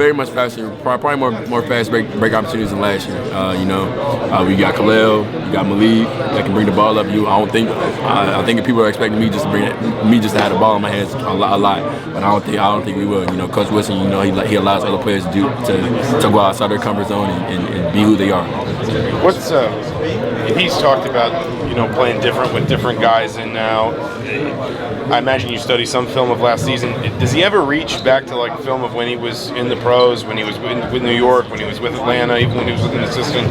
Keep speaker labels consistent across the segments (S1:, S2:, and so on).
S1: Very much faster, probably more fast break opportunities than last year. We got Khalil, we got Malik that can bring the ball up. I think if people are expecting me just to have the ball in my hands a lot, but I don't think we will. Coach Wilson, he allows other players to go outside their comfort zone and be who they are.
S2: He's talked about playing different with different guys, and now I imagine you study some film of last season. Does he ever reach back to like film of when he was in the pros, when he was with New York, when he was with Atlanta, even when he was with an assistant,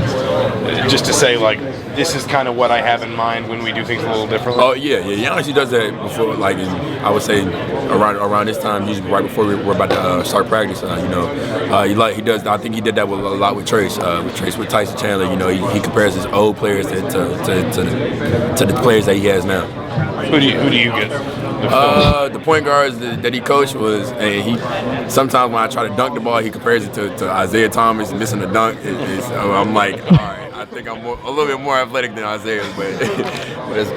S2: just to say like this is kind of what I have in mind when we do things a little differently?
S1: Oh yeah. He honestly does that before, I would say around this time, usually right before we're about to start practice. He does. I think he did that a lot with Trace. With Tyson Chandler, he compares his old players to the players that he has now.
S2: Who do you get?
S1: The point guards that he coached was, sometimes when I try to dunk the ball, he compares it to Isaiah Thomas missing a dunk. I'm like, all right, I think I'm a little bit more athletic than Isaiah, but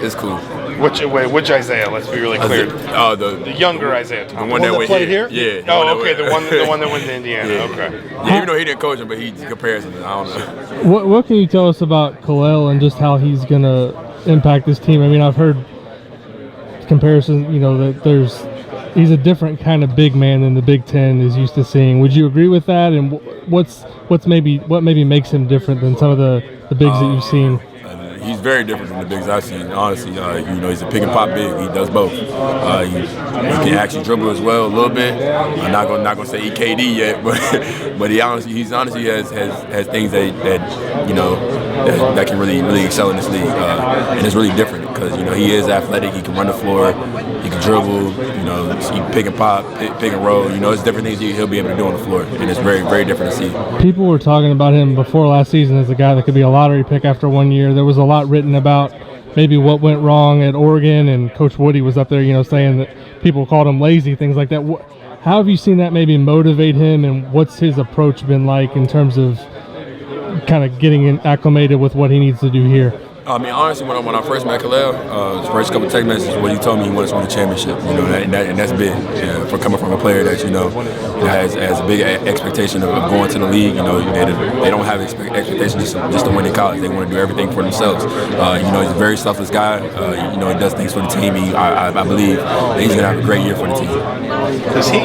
S1: it's cool.
S2: Which Isaiah? Let's be really clear. The younger Isaiah Thomas.
S1: The one that
S3: played here?
S1: Yeah.
S2: Oh, okay. The one that went to Indiana.
S1: Yeah.
S2: Okay.
S1: Yeah, even though he didn't coach him, but he compares him. I don't know.
S4: What can you tell us about Khalil and just how he's gonna impact this team? I mean, I've heard comparisons, that he's a different kind of big man than the Big Ten is used to seeing. Would you agree with that? And what maybe makes him different than some of the bigs that you've seen?
S1: He's very different from the bigs I've seen, honestly. He's a pick and pop big. He does both. He can actually dribble as well a little bit. I'm not gonna say EKD yet, but he honestly has things that can really excel in this league, and it's really different because he is athletic. He can run the floor, he can dribble. He pick and pop, pick and roll. It's different things he'll be able to do on the floor, and it's very, very different to see.
S4: People were talking about him before last season as a guy that could be a lottery pick after 1 year. There was a lot written about maybe what went wrong at Oregon, and Coach Woody was up there, saying that people called him lazy, things like that. How have you seen that maybe motivate him, and what's his approach been like in terms of kind of getting acclimated with what he needs to do here?
S1: I mean, honestly, when I first met Khalil, his first couple of text messages, he told me he wanted to win a championship. And that's big for coming from a player that has a big expectation of going to the league. They don't have expectations just to win in college. They want to do everything for themselves. He's a very selfless guy. He does things for the team. I believe that he's gonna have a great year for the team.
S2: Does he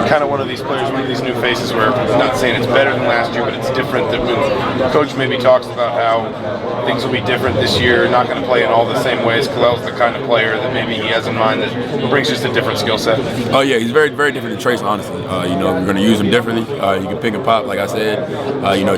S2: kind of one of these players, one of these new faces, where I'm not saying it's better than last year, but it's different? That when Coach maybe talks about how things will be different this year, not going to play in all the same ways. Khalil's the kind of player that maybe he has in mind that brings just a different skill set.
S1: Oh yeah, he's very, very different than Trace, honestly. We're going to use him differently. He can pick and pop, like I said.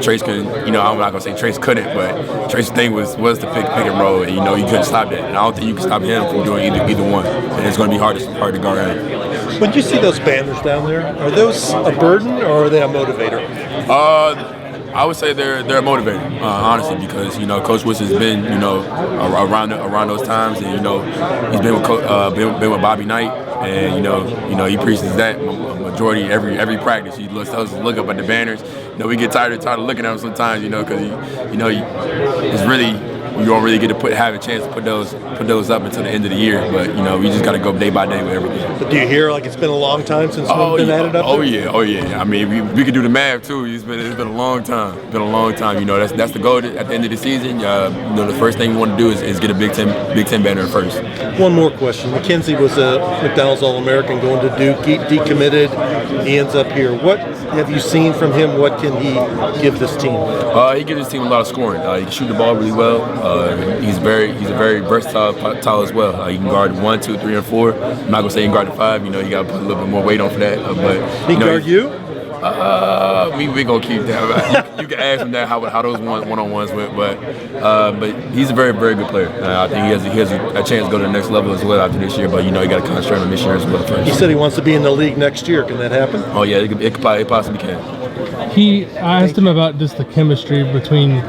S1: Trace can, I'm not going to say Trace couldn't, but Trace's thing was to pick and roll, and you couldn't stop that. And I don't think you can stop him from doing either one. And it's going to be hard to guard him.
S3: When you see those banners down there, are those a burden or are they a motivator?
S1: I would say they're a motivator, honestly, because Coach Wilson's been around those times, and he's been with Bobby Knight, and he preaches that majority every practice. He tells us to look up at the banners. We get tired of looking at them sometimes, because it's really. You don't really get to have a chance to put those up until the end of the year, but we just got to go day by day with everything.
S3: But do you hear like it's been a long time since one's been added up?
S1: Oh yeah. I mean, we could do the math too. It's been a long time. That's the goal at the end of the season. The first thing we want to do is get a Big Ten banner first.
S3: One more question. McKenzie was a McDonald's All-American going to Duke. He decommitted. He ends up here. What have you seen from him? What can he give this team?
S1: He gives his team a lot of scoring. He can shoot the ball really well. He's a very versatile as well. He can guard 1, 2, 3, and 4. I'm not gonna say he can guard the 5. You got to put a little bit more weight on for that. But
S3: he guard you?
S1: We gonna keep that. You can ask him that how those one-on-ones went, but he's a very, very good player. I think he has a chance to go to the next level as well after this year. But he got to concentrate on this year as well first.
S3: He said he wants to be in the league next year. Can that happen?
S1: Oh yeah, it possibly can.
S4: I asked him about just the chemistry between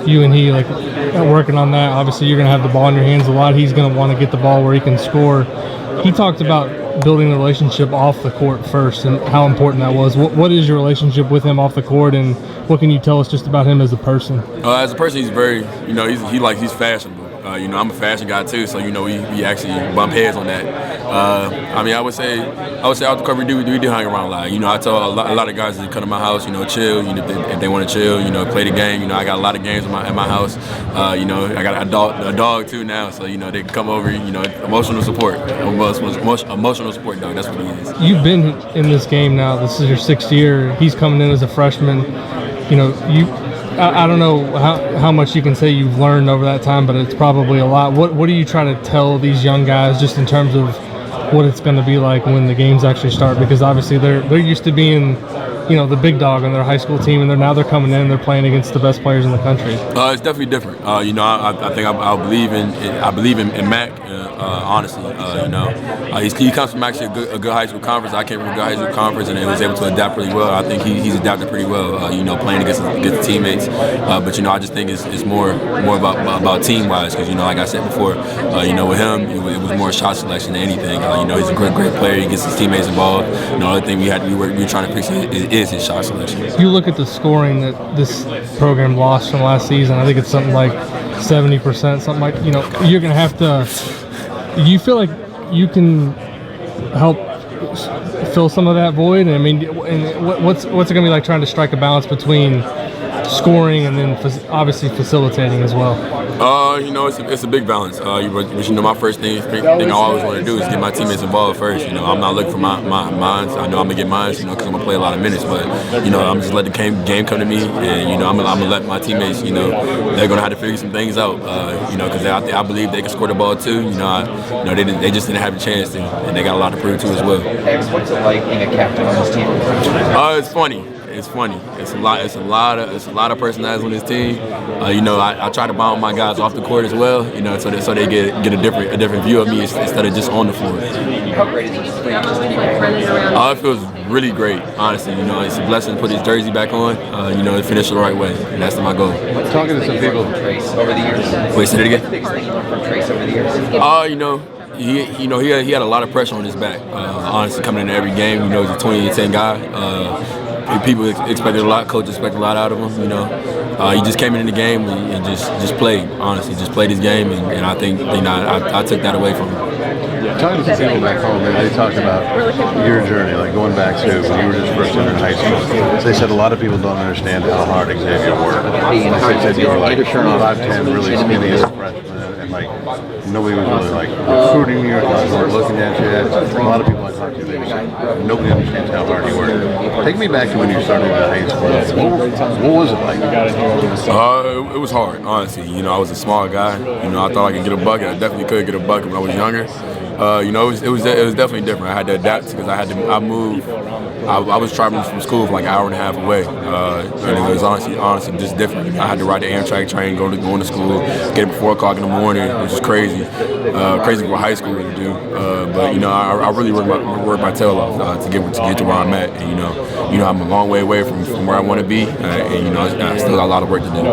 S4: you and he, like working on that. Obviously, you're going to have the ball in your hands a lot. He's going to want to get the ball where he can score. He talked about building the relationship off the court first and how important that was. What is your relationship with him off the court, and what can you tell us just about him as a person?
S1: As a person, he's very, he's fashionable. You know, I'm a fashion guy too, so you know we actually bump heads on that. I mean, I would say off the court we do hang around a lot. You know, I tell a lot of guys to come to my house, you know, chill. You know, if they want to chill, you know, play the game. You know, I got a lot of games in my house. You know, I got a dog too now, so you know they can come over. You know, emotional support, dog. That's what he is.
S4: You've been in this game now. This is your 6th year. He's coming in as a freshman. You know, I don't know how much you can say you've learned over that time, but it's probably a lot. What do you try to tell these young guys just in terms of what it's going to be like when the games actually start? Because obviously they're used to being, you know, the big dog on their high school team, and they're coming in, they're playing against the best players in the country.
S1: It's definitely different. You know, I think I believe in Mac. Honestly, you know, he comes from actually a good high school conference. I came from a good high school conference, and he was able to adapt pretty well. I think he's adapted pretty well. You know, playing against teammates. But you know, I just think it's more about team wise, because you know, like I said before, you know, with him it was more shot selection than anything. You know, he's a great player. He gets his teammates involved. You know, the other thing we're trying to fix is his shot selection.
S4: You look at the scoring that this program lost from last season. I think it's something like 70%. Something like, you know, you're gonna have to. You feel like you can help fill some of that void? I mean, and what's it going to be like trying to strike a balance between scoring and then obviously facilitating as well?
S1: You know, it's a big balance. But you know, my first thing I always want to do is get my teammates involved first. You know, I'm not looking for my mines. I know I'm gonna get mines, you know, because I'm gonna play a lot of minutes. But you know, I'm just letting the game come to me, and you know, I'm gonna let my teammates. You know, they're gonna have to figure some things out. You know, because I believe they can score the ball too. You know, they just didn't have a chance to, and they got a lot to prove too as well.
S5: What's it like being a captain on this team?
S1: It's funny. It's funny. It's a lot of personalities on this team. You know, I try to bond my guys off the court as well. You know, so they get a different view of me instead of just on the floor.
S5: How great is it for you just to be here?
S1: It feels really great, honestly. You know, it's a blessing to put his jersey back on. You know, to finish the right way, and that's my goal.
S5: Talking to some people from Trace over the years.
S1: Wait, say that again.
S5: What's the biggest thing you learned from Trace over the years?
S1: You know. He had a lot of pressure on his back. Honestly, coming into every game, you know, he's a 20-10 guy. People expected a lot. Coach expected a lot out of him. You know, he just came in the game and just played. Honestly, just played his game, and I think I took that away from him.
S6: Talking to some people back home, they talked about your journey, like going back to when you were just first entering high school. They said a lot of people don't understand how hard Xavier worked. They said you were like 5'10", really skinny as a freshman, and like nobody was really like recruiting you or looking at you. A lot of people I talked to, they said nobody understands how hard you work. Take me back to when you started in high school. What was it like?
S1: It was hard, honestly. You know, I was a small guy. You know, I thought I could get a bucket. I definitely could get a bucket when I was younger. You know, it was definitely different. I had to adapt because I moved. I was traveling from school for like an hour and a half away, and it was honestly just different. I had to ride the Amtrak train, going to school, get up at 4 o'clock in the morning. It was just crazy for high school to do. But you know, I really worked my tail off to get to where I'm at. And you know, I'm a long way away from where I want to be, and you know, I still got a lot of work to do.